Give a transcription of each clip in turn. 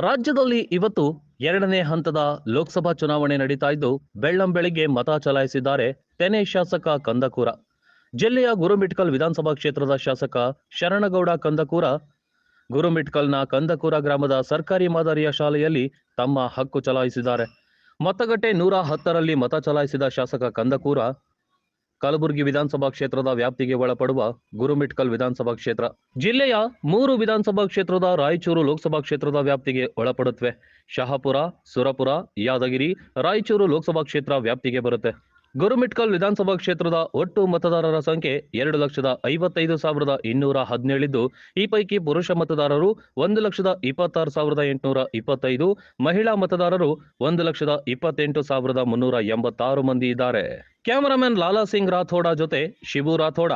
ರಾಜ್ಯದಲ್ಲಿ ಇವತ್ತು ಎರಡನೇ ಹಂತದ ಲೋಕಸಭಾ ಚುನಾವಣೆ ನಡೀತಾ ಇದ್ದು ಬೆಳ್ಳಂಬೆಳಿಗ್ಗೆ ಮತ ಚಲಾಯಿಸಿದ್ದಾರೆ ತೆನೆ ಶಾಸಕ ಕಂದಕೂರ. ಜಿಲ್ಲೆಯ ಗುರುಮಿಟ್ಕಲ್ ವಿಧಾನಸಭಾ ಕ್ಷೇತ್ರದ ಶಾಸಕ ಶರಣಗೌಡ ಕಂದಕೂರ ಗುರುಮಿಟ್ಕಲ್ನ ಕಂದಕೂರ ಗ್ರಾಮದ ಸರ್ಕಾರಿ ಮಾದರಿಯ ಶಾಲೆಯಲ್ಲಿ ತಮ್ಮ ಹಕ್ಕು ಚಲಾಯಿಸಿದ್ದಾರೆ. ಮತಗಟ್ಟೆ 110ರಲ್ಲಿ ಮತ ಚಲಾಯಿಸಿದ ಶಾಸಕ ಕಂದಕೂರ ಕಲಬುರಗಿ ವಿಧಾನಸಭಾ ಕ್ಷೇತ್ರದ ವ್ಯಾಪ್ತಿಗೆ ಒಳಪಡುವ ಗುರುಮಿಟ್ಕಲ್ ವಿಧಾನಸಭಾ ಕ್ಷೇತ್ರ, ಜಿಲ್ಲೆಯ 3 ವಿಧಾನಸಭಾ ಕ್ಷೇತ್ರದ ರಾಯಚೂರು ಲೋಕಸಭಾ ಕ್ಷೇತ್ರದ ವ್ಯಾಪ್ತಿಗೆ ಒಳಪಡುತ್ತವೆ. ಶಹಾಪುರ, ಸುರಪುರ, ಯಾದಗಿರಿ, ರಾಯಚೂರು ಲೋಕಸಭಾ ಕ್ಷೇತ್ರ ವ್ಯಾಪ್ತಿಗೆ ಬರುತ್ತೆ. ಗುರುಮಿಟ್ಕಲ್ ವಿಧಾನಸಭಾ ಕ್ಷೇತ್ರದ ಒಟ್ಟು ಮತದಾರರ ಸಂಖ್ಯೆ 2,55,217 ಇದ್ದು, ಈ ಪೈಕಿ ಪುರುಷ ಮತದಾರರು 1,26,825, ಮಹಿಳಾ ಮತದಾರರು 1,28,386 ಮಂದಿ ಇದ್ದಾರೆ. ಕ್ಯಾಮರಾಮನ್ ಲಾಲಾ ಸಿಂಗ್ ರಾಥೋಡ ಜೊತೆ ಶಿವು ರಾಥೋಡ.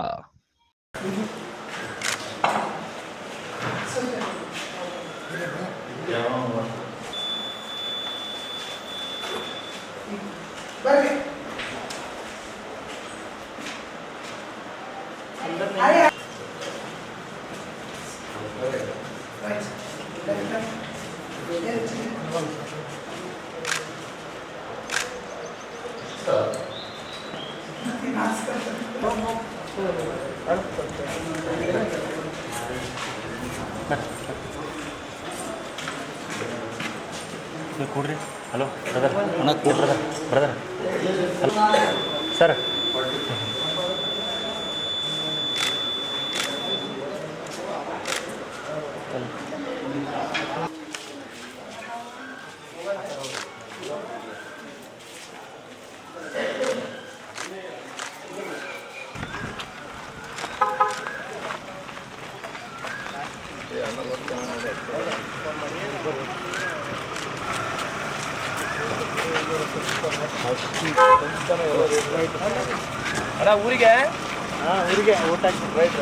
ಕೂಡ್ರಿ. Hello brother, brother sir. ಅಣ್ಣ ಊರಿಗೆ ಊಟ ರೈಟ್